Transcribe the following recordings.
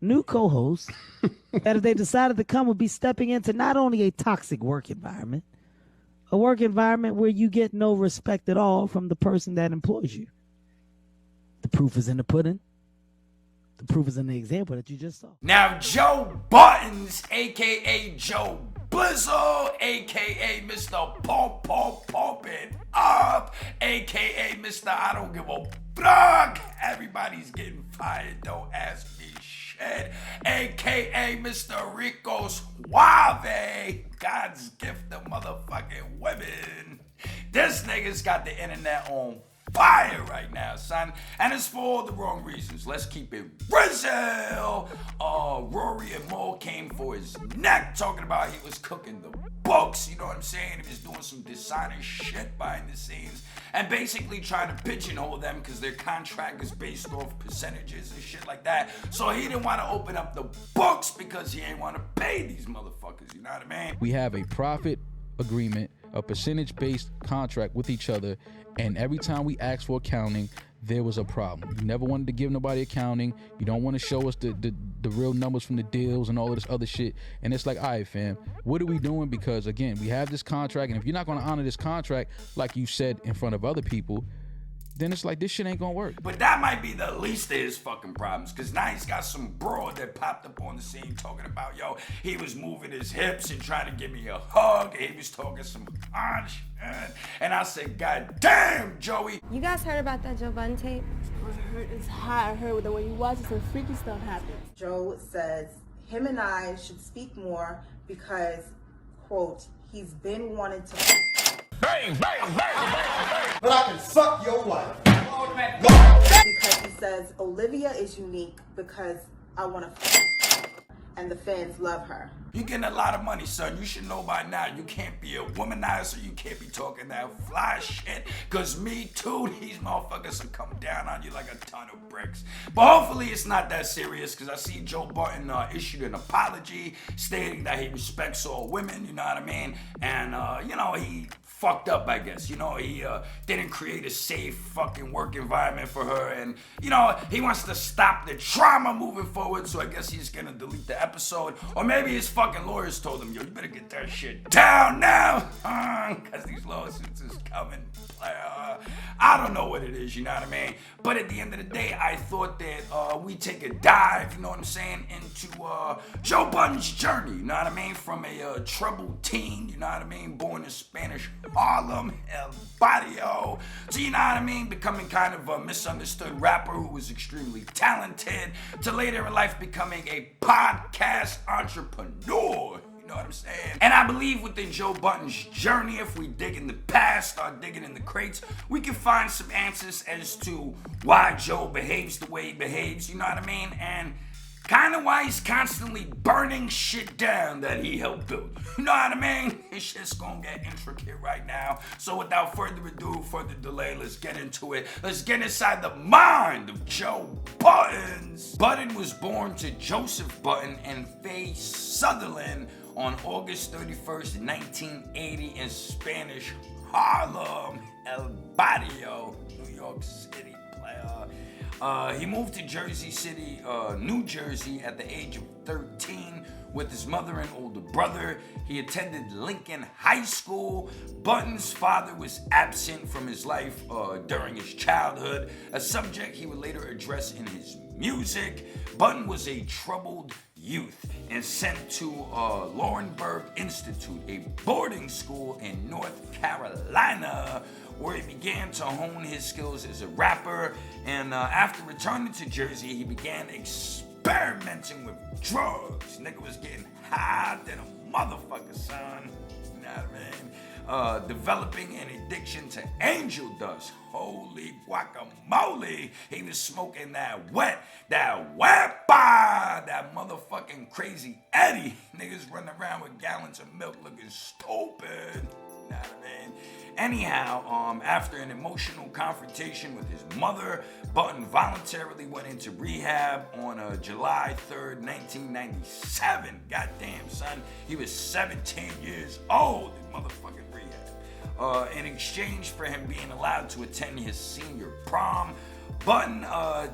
new co-hosts that if they decided to come would be stepping into not only a toxic work environment, a work environment where you get no respect at all from the person that employs you. The proof is in the pudding. The proof is in the example that you just saw. Now, Joe Buttons, a.k.a. Joe Blizzle, a.k.a. Mr. Pump It Up, a.k.a. Mr. I don't give a fuck. Everybody's getting fired, don't ask me shit, a.k.a. Mr. Rickles Suave, God's gift to motherfucking women. This nigga's got the internet on fire right now, son, and it's for all the wrong reasons. Let's keep it real. Rory and Mo came for his neck, talking about he was cooking the books, you know what I'm saying? He was doing some designer shit behind the scenes, and basically trying to pigeonhole them because their contract is based off percentages and shit like that. So he didn't want to open up the books because he ain't want to pay these motherfuckers, you know what I mean? We have a profit agreement, a percentage-based contract with each other, and every time we asked for accounting, there was a problem. You never wanted to give nobody accounting. You don't want to show us the real numbers from the deals and all of this other shit. And it's like, all right, fam, what are we doing? Because, again, we have this contract, and if you're not going to honor this contract, like you said in front of other people, then it's like, this shit ain't gonna work. But that might be the least of his fucking problems, because now he's got some broad that popped up on the scene talking about, yo, he was moving his hips and trying to give me a hug, and he was talking some shit. And I said, God damn, Joey. You guys heard about that Joe Budden tape? I heard that when you watch it, some freaky stuff happens. Joe says him and I should speak more because, quote, he's been wanting to... Bang, bang, bang, bang, bang. But I can suck your wife. Because he says Olivia is unique because I want to and the fans love her. You're getting a lot of money, son. You should know by now you can't be a womanizer. You can't be talking that fly shit. Because me too, these motherfuckers will come down on you like a ton of bricks. But hopefully it's not that serious, because I see Joe Budden issued an apology stating that he respects all women, you know what I mean? And, you know, he fucked up, I guess. You know, he didn't create a safe fucking work environment for her. And, you know, he wants to stop the trauma moving forward. So I guess he's going to delete the episode. Or maybe his fucking lawyers told him, yo, you better get that shit down now. Because these lawsuits is coming. I don't know what it is, you know what I mean? But at the end of the day, I thought that we take a dive, you know what I'm saying, into Joe Budden's journey, you know what I mean? From a troubled teen, you know what I mean? Born in Spanish Harlem, El Barrio. So, you know what I mean? Becoming kind of a misunderstood rapper who was extremely talented, to later in life becoming a podcast entrepreneur. You know what I'm saying? And I believe within Joe Budden's journey, if we dig in the past, start digging in the crates, we can find some answers as to why Joe behaves the way he behaves, you know what I mean? And kind of why he's constantly burning shit down that he helped build. You know what I mean? This shit's gonna get intricate right now. So without further ado, further delay, let's get into it. Let's get inside the mind of Joe Buttons. Budden was born to Joseph Budden and Faye Sutherland on August 31st, 1980 in Spanish Harlem, El Barrio, New York City, player. He moved to Jersey City, New Jersey at the age of 13 with his mother and older brother. He attended Lincoln High School. Budden's father was absent from his life during his childhood, a subject he would later address in his music. Budden was a troubled youth and sent to Laurenburg Institute, a boarding school in North Carolina, where he began to hone his skills as a rapper. And after returning to Jersey, he began experimenting with drugs. Nigga was getting high than a motherfucker, son. You know what I mean? Developing an addiction to angel dust. Holy guacamole. He was smoking that wet, that motherfucking crazy Eddie. Niggas running around with gallons of milk looking stupid. You know what I mean? Anyhow, after an emotional confrontation with his mother, Budden voluntarily went into rehab on July 3rd, 1997. Goddamn, son. He was 17 years old in motherfucking rehab. In exchange for him being allowed to attend his senior prom, Budden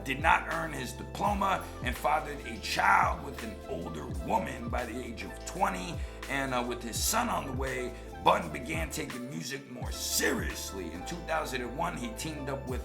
did not earn his diploma and fathered a child with an older woman by the age of 20. And with his son on the way, Budden began taking music more seriously. In 2001, he teamed up with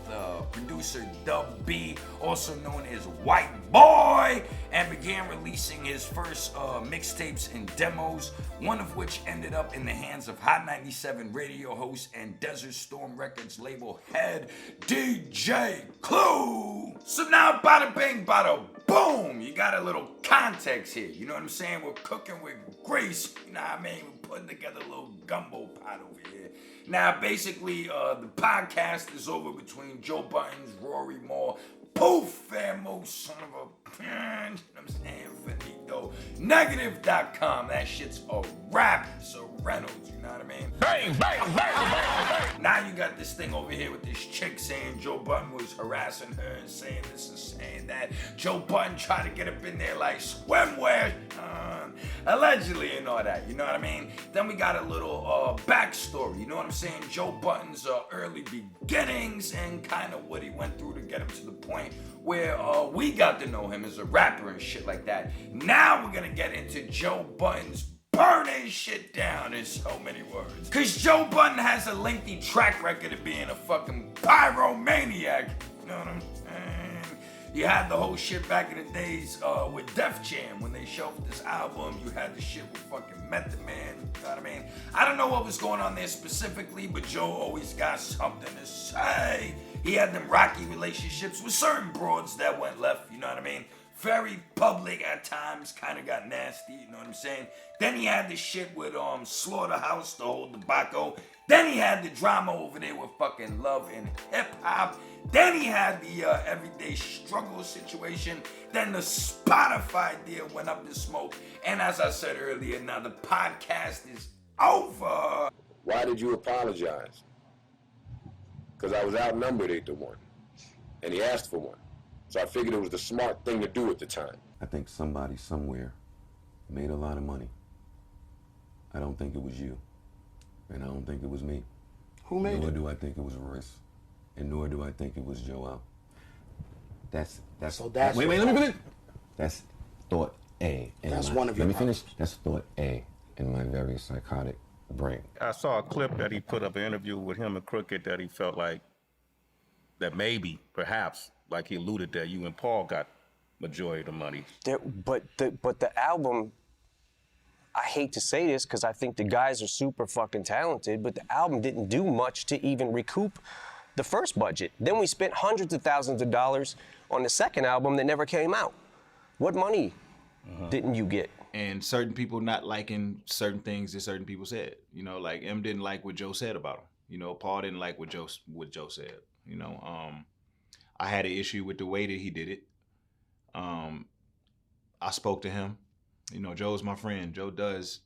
producer Dub B, also known as White Boy, and began releasing his first mixtapes and demos, one of which ended up in the hands of Hot 97 radio host and Desert Storm Records label head DJ Clue. So now, bada bing, bada boom, you got a little context here. You know what I'm saying? We're cooking with grace. You know what I mean? We're putting together a little gumbo pot over here. Now, basically, the podcast is over between Joe Budden's, Rory Moore, Poof, Famo, son of a, you know what I'm saying? Finito. Negative.com. That shit's a wrap. It's a Reynolds, you know what I mean? Bang, bang, bang, bang, bang. Now you got this thing over here with this chick saying Joe Budden was harassing her and saying this and saying that. Joe Budden tried to get up in there like swimwear, allegedly and all that, you know what I mean? Then we got a little backstory, you know what I'm saying? Joe Budden's early beginnings and kind of what he went through to get him to the point where we got to know him as a rapper and shit like that. Now we're gonna get into Joe Budden's burning shit down in so many words. Cause Joe Budden has a lengthy track record of being a fucking pyromaniac. You know what I'm saying? You had the whole shit back in the days with Def Jam when they shelved this album. You had the shit with fucking Method Man. You know what I mean? I don't know what was going on there specifically, but Joe always got something to say. He had them rocky relationships with certain broads that went left. You know what I mean? Very public at times, kind of got nasty, you know what I'm saying? Then he had the shit with Slaughterhouse, the whole debacle. Then he had the drama over there with fucking Love and Hip-Hop. Then he had the Everyday Struggle situation. Then the Spotify deal went up in smoke. And as I said earlier, now the podcast is over. Why did you apologize? Because I was outnumbered 8-1. And he asked for one. So I figured it was the smart thing to do at the time. I think somebody somewhere made a lot of money. I don't think it was you. And I don't think it was me. Who made Nor it? do I think it was Royce. And nor do I think it was Joel. That's wait, let me finish. That's thought A. That's one of your Let me finish. That's thought A in my very psychotic brain. I saw a clip that he put up, an interview with him and Crooked, that he felt like that maybe, perhaps, like he alluded that you and Paul got majority of the money. But the album, I hate to say this because I think the guys are super fucking talented, but the album didn't do much to even recoup the first budget. Then we spent hundreds of thousands of dollars on the second album that never came out. What money didn't you get? And certain people not liking certain things that certain people said. You know, like M didn't like what Joe said about him. You know, Paul didn't like what Joe said. You know, I had an issue with the way that he did it. I spoke to him. You know, Joe's my friend. Joe does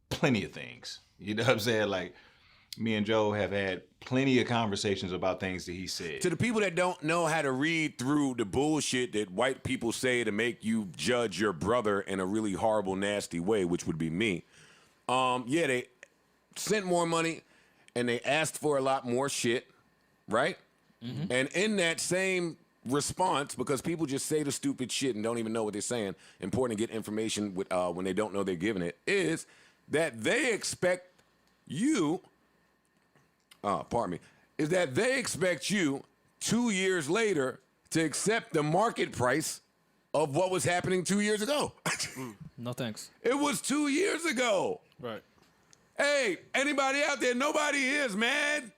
plenty of things. You know what I'm saying? Like, me and Joe have had plenty of conversations about things that he said. To the people that don't know how to read through the bullshit that white people say to make you judge your brother in a really horrible, nasty way, which would be me. Yeah, they sent more money and they asked for a lot more shit, right? Mm-hmm. And in that same response, because people just say the stupid shit and don't even know what they're saying, important to get information with, when they don't know they're giving it, is that they expect you, is that they expect you 2 years later to accept the market price of what was happening 2 years ago. No thanks. It was 2 years ago. Right. Hey, anybody out there? Nobody is, man.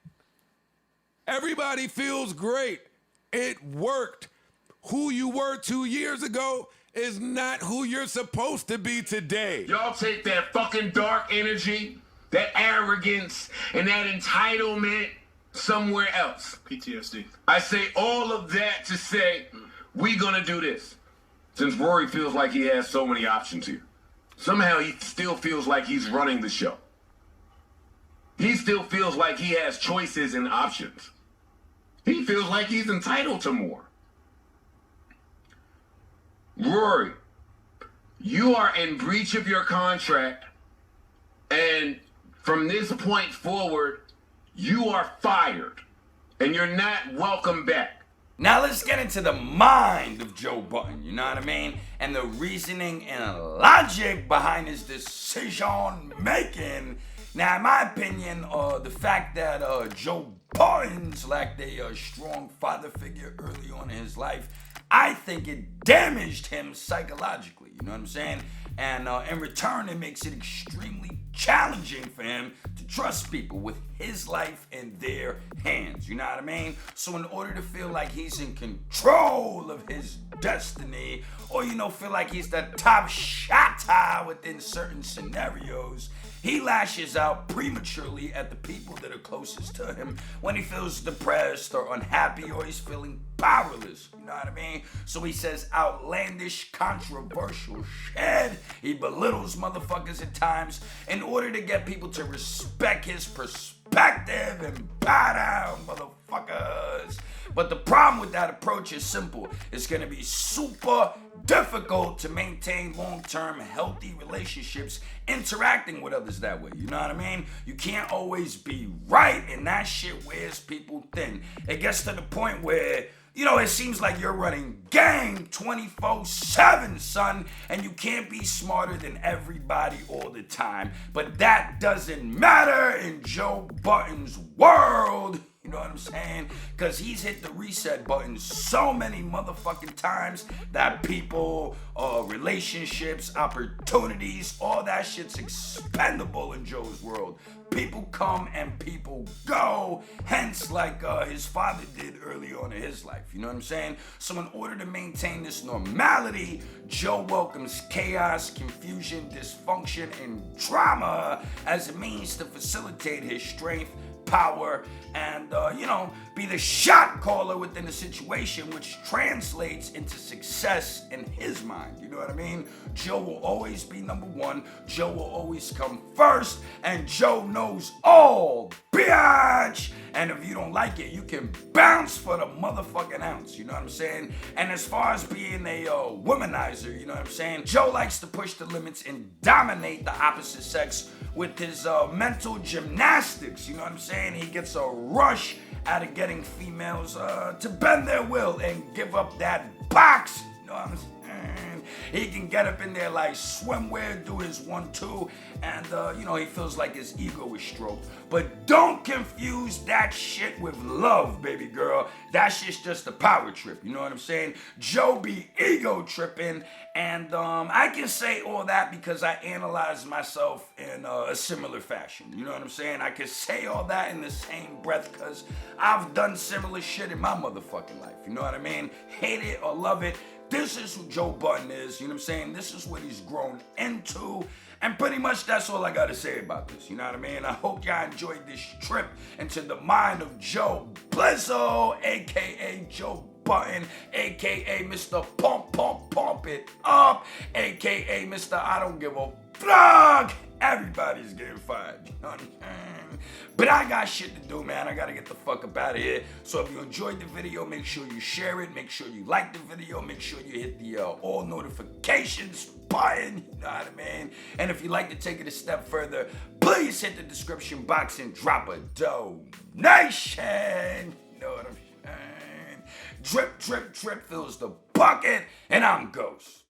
Everybody feels great. It worked. Who you were 2 years ago is not who you're supposed to be today. Y'all take that fucking dark energy, that arrogance, and that entitlement somewhere else. PTSD. I say all of that to say, we gonna do this. Since Rory feels like he has so many options here. Somehow he still feels like he's running the show. He still feels like he has choices and options. He feels like he's entitled to more. Rory, you are in breach of your contract, and from this point forward, you are fired, and you're not welcome back. Now let's get into the mind of Joe Budden, you know what I mean? And the reasoning and logic behind his decision making. Now, in my opinion, the fact that Joe Budden's lacked a strong father figure early on in his life, I think it damaged him psychologically, you know what I'm saying? And in return, it makes it extremely challenging for him to trust people with his life in their hands, you know what I mean? So in order to feel like he's in control of his destiny, or, you know, feel like he's the top shotter within certain scenarios, he lashes out prematurely at the people that are closest to him when he feels depressed or unhappy or he's feeling powerless, you know what I mean? So he says outlandish, controversial shit. He belittles motherfuckers at times in order to get people to respect his perspective and bow down, motherfuckers. But the problem with that approach is simple. It's gonna be super difficult to maintain long-term healthy relationships interacting with others that way, you know what I mean? You can't always be right, and that shit wears people thin. It gets to the point where, you know, it seems like you're running game 24/7, son, and you can't be smarter than everybody all the time. But that doesn't matter in Joe Budden's world. You know what I'm saying? Because he's hit the reset button so many motherfucking times that people, relationships, opportunities, all that shit's expendable in Joe's world. People come and people go, hence like his father did early on in his life. You know what I'm saying? So in order to maintain this normality, Joe welcomes chaos, confusion, dysfunction, and drama as a means to facilitate his strength, power, and you know, be the shot caller within the situation, which translates into success in his mind. You know what I mean? Joe will always be number one. Joe will always come first, and Joe knows all, bitch. And if you don't like it, you can bounce for the motherfucking ounce. You know what I'm saying? And as far as being a womanizer, you know what I'm saying? Joe likes to push the limits and dominate the opposite sex with his mental gymnastics. You know what I'm saying? He gets a rush out of getting females to bend their will and give up that box. You know what I'm saying? He can get up in there like swimwear, do his 1-2, and you know, he feels like his ego is stroked. But don't confuse that shit with love, baby girl. That shit's just a power trip, you know what I'm saying? Joe be ego tripping, and I can say all that because I analyze myself in a similar fashion, you know what I'm saying? I can say all that in the same breath because I've done similar shit in my motherfucking life, you know what I mean? Hate it or love it, this is who Joe Budden is, you know what I'm saying? This is what he's grown into. And pretty much that's all I gotta say about this, you know what I mean? I hope y'all enjoyed this trip into the mind of Joe Blizzo, aka Joe Budden, aka Mr. Pump It Up, aka Mr. I don't give a fuck. Everybody's getting fired, you know what I'm saying? But I got shit to do, man. I gotta get the fuck up out of here. So if you enjoyed the video, make sure you share it. Make sure you like the video. Make sure you hit the all notifications button, you know what I mean? And if you'd like to take it a step further, please hit the description box and drop a donation. You know what I'm saying? Drip, drip, drip fills the bucket, and I'm Ghost.